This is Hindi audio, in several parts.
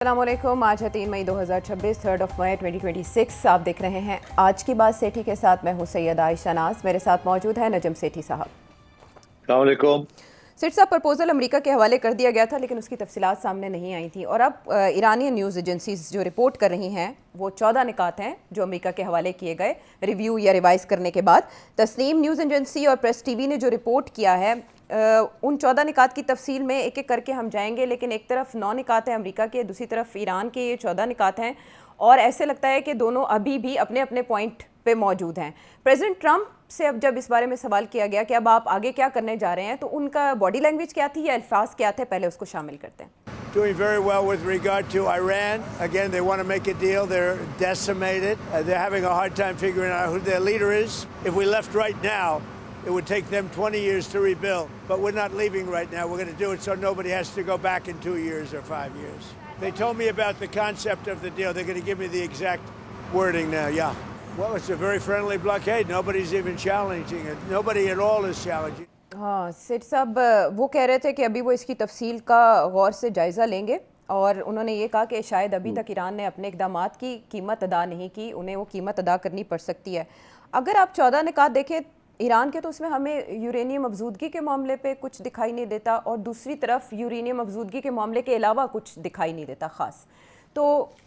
अस्सलामुअलैकुम। आज है 3 मई 2026, 3 मई 2026। आप देख रहे हैं आज की बात सेठी के साथ। मैं हूं सैयद आयशा नाज। मेरे साथ मौजूद है नजम सेठी साहब। अस्सलाम वालेकुम। सेठ साहब, प्रपोजल अमेरिका के हवाले कर दिया गया था, लेकिन उसकी तफसीलात सामने नहीं आई थी। और अब ईरानी न्यूज़ एजेंसीज जो रिपोर्ट कर रही हैं वो 14 निकात हैं जो अमेरिका के हवाले किए गए रिव्यू या रिवाइज करने के बाद। तस्नीम न्यूज़ एजेंसी और प्रेस टीवी ने जो रिपोर्ट किया है उन 14 निकात की तफसील में एक एक करके हम जाएंगे। लेकिन एक तरफ 9 निकात हैं अमेरिका के, दूसरी तरफ ईरान के ये 14 निकात हैं। और ऐसे लगता है कि दोनों अभी भी अपने अपने पॉइंट पे मौजूद हैं। प्रेसिडेंट ट्रंप से अब जब इस बारे में सवाल किया गया कि अब आप आगे क्या करने जा रहे हैं, तो उनका बॉडी लैंग्वेज क्या थी या अल्फाज क्या थे, पहले उसको शामिल करते हैं। Doing very well with regard to Iran. Again, they want to make a deal. They're decimated. They're having a hard time figuring out who their leader is. If we left right now, it would take them 20 years to rebuild. But we're not leaving right now. We're going to do it so nobody has to go back in 2 years or 5 years. They told me about the concept of the deal. They're going to give me the exact wording now. Yeah. Well, it's a very friendly blockade. Nobody's even challenging it. Nobody at all is challenging. हाँ सेठ साहब, वो कह रहे थे कि अभी वो इसकी तफसील का गौर से जायज़ा लेंगे। और उन्होंने ये कहा कि शायद अभी तक ईरान ने अपने इक़दामात की कीमत अदा नहीं की, उन्हें वो कीमत अदा करनी पड़ सकती है। अगर आप 14 निकात देखें ईरान के, तो उसमें हमें यूरेनियम अफजूदगी के मामले पे कुछ दिखाई नहीं देता, और दूसरी तरफ यूरेनियम अफजूदगी के मामले के अलावा कुछ दिखाई नहीं देता ख़ास। तो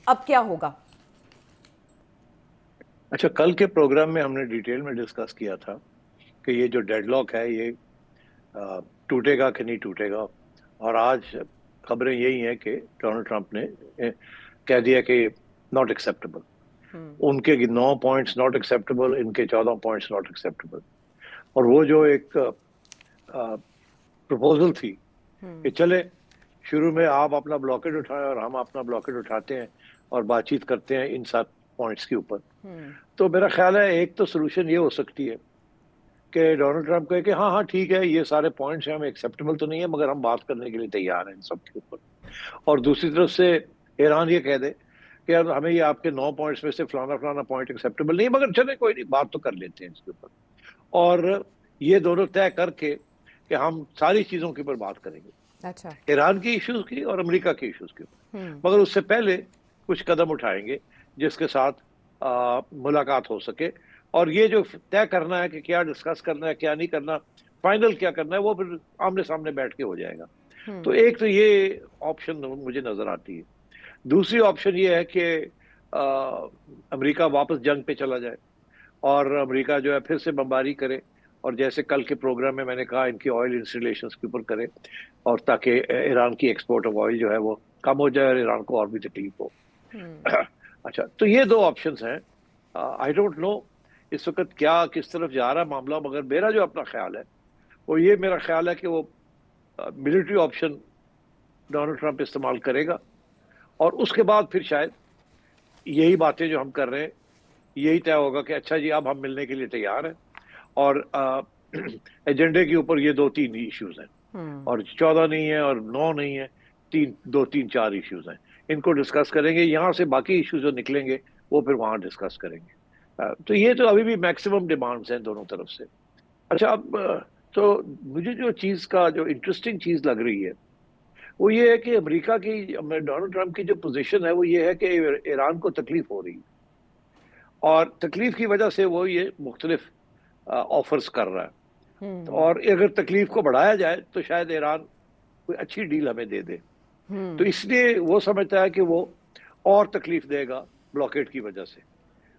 अब क्या होगा? अच्छा, कल के प्रोग्राम में हमने डिटेल में डिस्कस किया था कि ये जो डेडलॉक है ये टूटेगा कि नहीं टूटेगा। और आज खबरें यही हैं कि डोनाल्ड ट्रंप ने कह दिया कि नॉट एक्सेप्टेबल। उनके 9 पॉइंट्स नॉट एक्सेप्टेबल, इनके 14 पॉइंट्स नॉट एक्सेप्टेबल। और वो जो एक प्रपोजल थी कि चले शुरू में आप अपना ब्लॉकेट उठाएं और हम अपना ब्लॉकेट उठाते हैं और बातचीत करते हैं इन 7 पॉइंट्स के ऊपर। तो मेरा ख्याल है एक तो सोल्यूशन ये हो सकती है कि डोनाल्ड ट्रंप कहे कि हाँ हाँ ठीक है, ये सारे पॉइंट्स हैं, हमें एक्सेप्टेबल तो नहीं है मगर हम बात करने के लिए तैयार हैं इन सब के ऊपर। और दूसरी तरफ से ईरान ये कह दे कि यार हमें ये आपके 9 पॉइंट्स में से फलाना फलाना पॉइंट एक्सेप्टेबल नहीं है, मगर चले कोई नहीं, बात तो कर लेते हैं इसके ऊपर। और ये दोनों तय करके कि हम सारी चीज़ों के ऊपर बात करेंगे। अच्छा, ईरान की इश्यूज की और अमेरिका के इश्यूज के ऊपर, मगर उससे पहले कुछ कदम उठाएंगे जिसके साथ मुलाकात हो सके। और ये जो तय करना है कि क्या डिस्कस करना है क्या नहीं करना, फाइनल क्या करना है, वो फिर आमने सामने बैठ के हो जाएगा। तो एक तो ये ऑप्शन मुझे नजर आती है। दूसरी ऑप्शन ये है कि अमेरिका वापस जंग पे चला जाए और अमेरिका जो है फिर से बमबारी करे, और जैसे कल के प्रोग्राम में मैंने कहा इनकी ऑयल इंस्टॉलेशंस के ऊपर करे, और ताकि ईरान की एक्सपोर्ट ऑफ ऑयल जो है वो कम हो जाए और ईरान को और भी तकलीफ हो। अच्छा, तो ये 2 ऑप्शंस हैं। आई डोंट नो इस वक्त क्या किस तरफ जा रहा है मामला, मगर मेरा जो अपना ख्याल है वो ये, मेरा ख्याल है कि वो मिलिट्री ऑप्शन डोनाल्ड ट्रंप इस्तेमाल करेगा। और उसके बाद फिर शायद यही बातें जो हम कर रहे हैं यही तय होगा कि अच्छा जी अब हम मिलने के लिए तैयार हैं। और एजेंडे के ऊपर ये 2-3 इश्यूज हैं, और 14 नहीं है और 9 नहीं है, 2-3-4 इश्यूज हैं। इनको डिस्कस करेंगे, यहाँ से बाकी इश्यूज जो निकलेंगे वो फिर वहाँ डिस्कस करेंगे। तो ये तो अभी भी मैक्सिमम डिमांड्स हैं दोनों तरफ से। अच्छा, अब तो मुझे जो चीज़ का जो इंटरेस्टिंग चीज़ लग रही है वो ये है कि अमेरिका की, डोनाल्ड ट्रंप की जो पोजीशन है वो ये है कि ईरान को तकलीफ हो रही है, और तकलीफ की वजह से वो ये मुख्तलिफ ऑफर्स कर रहा है। और अगर तकलीफ को बढ़ाया जाए तो शायद ईरान कोई अच्छी डील हमें दे दे। तो इसलिए वो समझता है कि वो और तकलीफ देगा ब्लॉकेट की वजह से,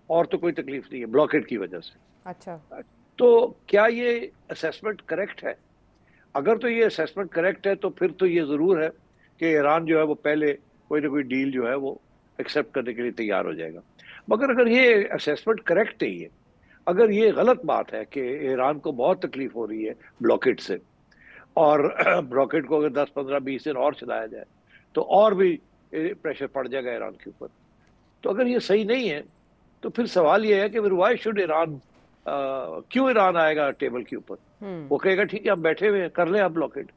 और तो कोई तकलीफ नहीं है ब्लॉकेट की वजह से। अच्छा, तो क्या ये असेसमेंट करेक्ट है? अगर तो ये असेसमेंट करेक्ट है तो फिर तो ये ज़रूर है कि ईरान जो है वो पहले कोई ना कोई डील जो है वो एक्सेप्ट करने के लिए तैयार हो जाएगा। मगर अगर ये असेसमेंट करेक्ट नहीं है, अगर ये गलत बात है कि ईरान को बहुत तकलीफ हो रही है ब्लॉकेट से, और ब्लॉकेट को अगर 10-15-20 दिन और चलाया जाए तो और भी प्रेशर पड़ जाएगा ईरान के ऊपर। तो अगर ये सही नहीं है तो फिर सवाल ये है कि फिर वाई शुड ईरान, क्यों ईरान आएगा टेबल के ऊपर? वो कहेगा ठीक है हम बैठे हुए हैं, कर लें आप ब्लॉकेट।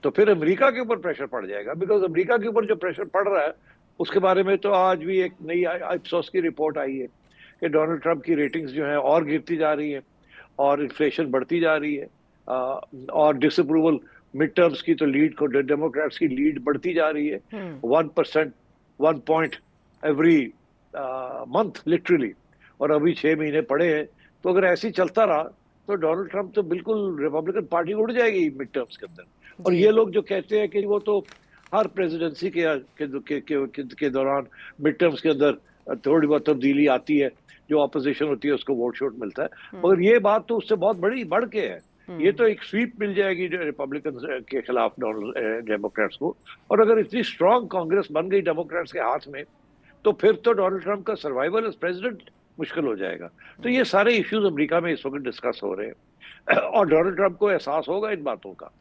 तो फिर अमेरिका के ऊपर प्रेशर पड़ जाएगा, बिकॉज अमेरिका के ऊपर जो प्रेशर पड़ रहा है उसके बारे में तो आज भी एक नई इप्सोस की रिपोर्ट आई है कि डोनाल्ड ट्रंप की रेटिंग्स जो है और गिरती जा रही है और इन्फ्लेशन बढ़ती जा रही है, और डिसअप्रूवल मिड टर्म्स की तो लीड को, डेमोक्रेट्स की लीड बढ़ती जा रही है। 1% 1 पॉइंट एवरी मंथ लिटरली, और अभी 6 महीने पड़े हैं। तो अगर ऐसे ही चलता रहा तो डोनाल्ड ट्रंप तो बिल्कुल रिपब्लिकन पार्टी उड़ जाएगी मिड टर्म्स के अंदर। और जी। ये लोग जो कहते हैं कि वो तो हर प्रेसिडेंसी के दौरान मिड टर्म्स के अंदर थोड़ी बहुत तब्दीली आती है, जो ऑपोजिशन होती है उसको वोट शोट मिलता है, मगर ये बात तो उससे बहुत बड़ी बढ़ के है। ये तो एक स्वीप मिल जाएगी रिपब्लिकन के खिलाफ डेमोक्रेट्स को, और अगर इतनी स्ट्रांग कांग्रेस बन गई डेमोक्रेट्स के हाथ में, तो फिर तो डोनाल्ड ट्रंप का सर्वाइवल एज प्रेसिडेंट मुश्किल हो जाएगा। तो ये सारे इश्यूज अमेरिका में इस वक्त डिस्कस हो रहे हैं और डोनाल्ड ट्रंप को एहसास होगा इन बातों का।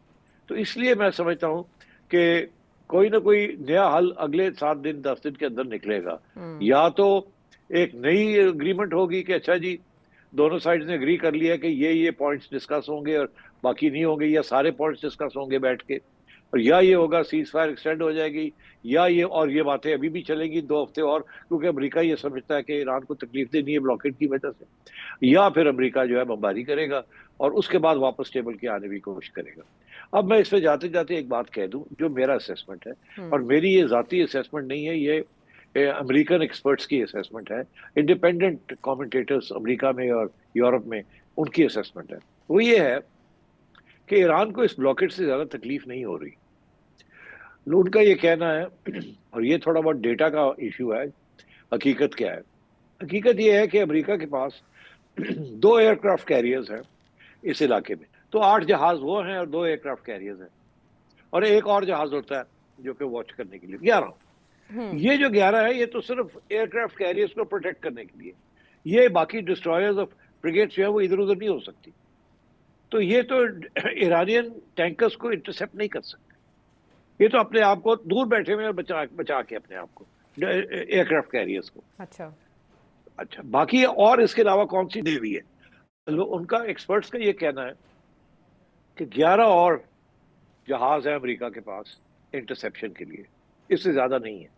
तो इसलिए मैं समझता हूं कि कोई ना कोई नया हल अगले 7 दिन 10 दिन के अंदर निकलेगा। या तो एक नई एग्रीमेंट होगी कि अच्छा जी, दोनों साइड ने एग्री कर लिया कि ये पॉइंट्स डिस्कस होंगे और बाकी नहीं होंगे, या सारे पॉइंट्स डिस्कस होंगे बैठ के, और या ये होगा सीज फायर एक्सटेंड हो जाएगी, या ये बातें अभी भी चलेगी 2 हफ्ते और, क्योंकि अमेरिका ये समझता है कि ईरान को तकलीफ देनी है ब्लॉकेड की वजह से, या फिर अमेरिका जो है बमबारी करेगा और उसके बाद वापस टेबल के आने की कोशिश करेगा। अब मैं इस पे जाते जाते एक बात कह दूं जो मेरा असेसमेंट है, और मेरी ये जाती असेसमेंट नहीं है, ये अमेरिकन एक्सपर्ट्स की असेसमेंट है, इंडिपेंडेंट कमेंटेटर्स अमेरिका में और यूरोप में उनकी असेसमेंट है। वो ये है कि ईरान को इस ब्लॉकेट से ज्यादा तकलीफ नहीं हो रही। उनका ये कहना है, और ये थोड़ा बहुत डेटा का इशू है, हकीकत क्या है? हकीकत ये है कि अमेरिका के पास 2 एयरक्राफ्ट कैरियर्स हैं इस इलाके में, तो 8 जहाज वो हैं और 2 एयरक्राफ्ट कैरियर्स हैं, और एक और जहाज होता है जो कि वॉच करने के लिए 11। ये जो 11 है ये तो सिर्फ एयरक्राफ्ट कैरियर्स को प्रोटेक्ट करने के लिए, ये बाकी डिस्ट्रॉयर्स और फ्रिगेट्स जो है वो इधर उधर नहीं हो सकती। तो ये तो ईरानियन टैंकर्स को इंटरसेप्ट नहीं कर सकते, ये तो अपने आप को दूर बैठे हुए बचा के अपने आप को, एयरक्राफ्ट कैरियर्स को। अच्छा, बाकी और इसके अलावा कौन सी नेवी है? उनका एक्सपर्ट्स का ये कहना है कि 11 और जहाज है अमेरिका के पास इंटरसेप्शन के लिए, इससे ज्यादा नहीं है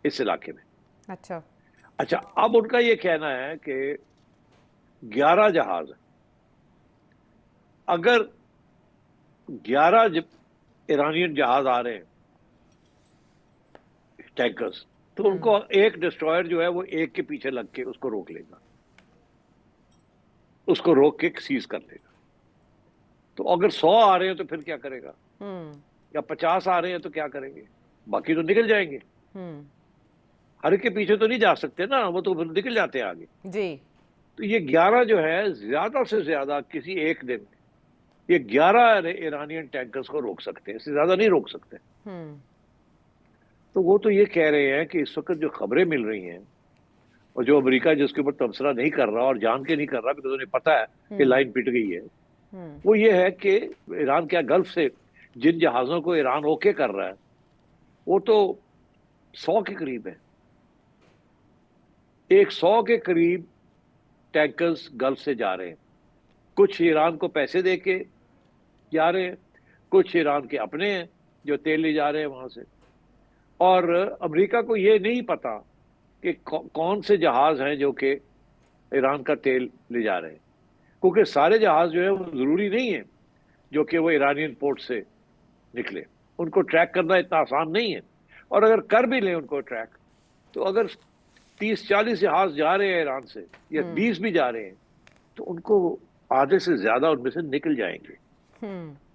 इस इलाके में। अच्छा, अब उनका ये कहना है कि 11 जहाज, अगर 11 ईरानियन जहाज आ रहे हैं टैंकर्स, तो उनको एक डिस्ट्रॉयर जो है वो एक के पीछे लग के उसको रोक लेगा, उसको रोक के सीज कर लेगा। तो अगर 100 आ रहे हैं तो फिर क्या करेगा, या 50 आ रहे हैं तो क्या करेंगे? बाकी तो निकल जाएंगे, हर एक के पीछे तो नहीं जा सकते ना, वो तो फिर निकल जाते हैं आगे जी। तो ये 11 जो है ज्यादा से ज्यादा किसी एक दिन ये 11 ईरानियन टैंकर्स को रोक सकते हैं, इससे ज्यादा नहीं रोक सकते। तो वो तो ये कह रहे हैं कि इस वक्त जो खबरें मिल रही हैं, और जो अमेरिका जिसके ऊपर तबसरा नहीं कर रहा और जान के नहीं कर रहा, क्योंकि उन्हें पता है कि लाइन पिट गई है, वो ये है कि ईरान क्या गल्फ से जिन जहाजों को ईरान ओके कर रहा है वो तो 100 के करीब है, 100 के करीब टैंकर्स गल्फ से जा रहे हैं। कुछ ईरान को पैसे दे के जा रहे हैं, कुछ ईरान के अपने हैं जो तेल ले जा रहे हैं वहां से, और अमेरिका को ये नहीं पता कि कौन से जहाज हैं जो कि ईरान का तेल ले जा रहे हैं, क्योंकि सारे जहाज जो है वो जरूरी नहीं है जो कि वो ईरानियन पोर्ट से निकले, उनको ट्रैक करना इतना आसान नहीं है, और अगर कर भी लें उनको ट्रैक, तो अगर 30-40 जहाज जा रहे हैं ईरान से, या 20 भी जा रहे हैं, तो उनको आधे से ज्यादा उनमें से निकल जाएंगे।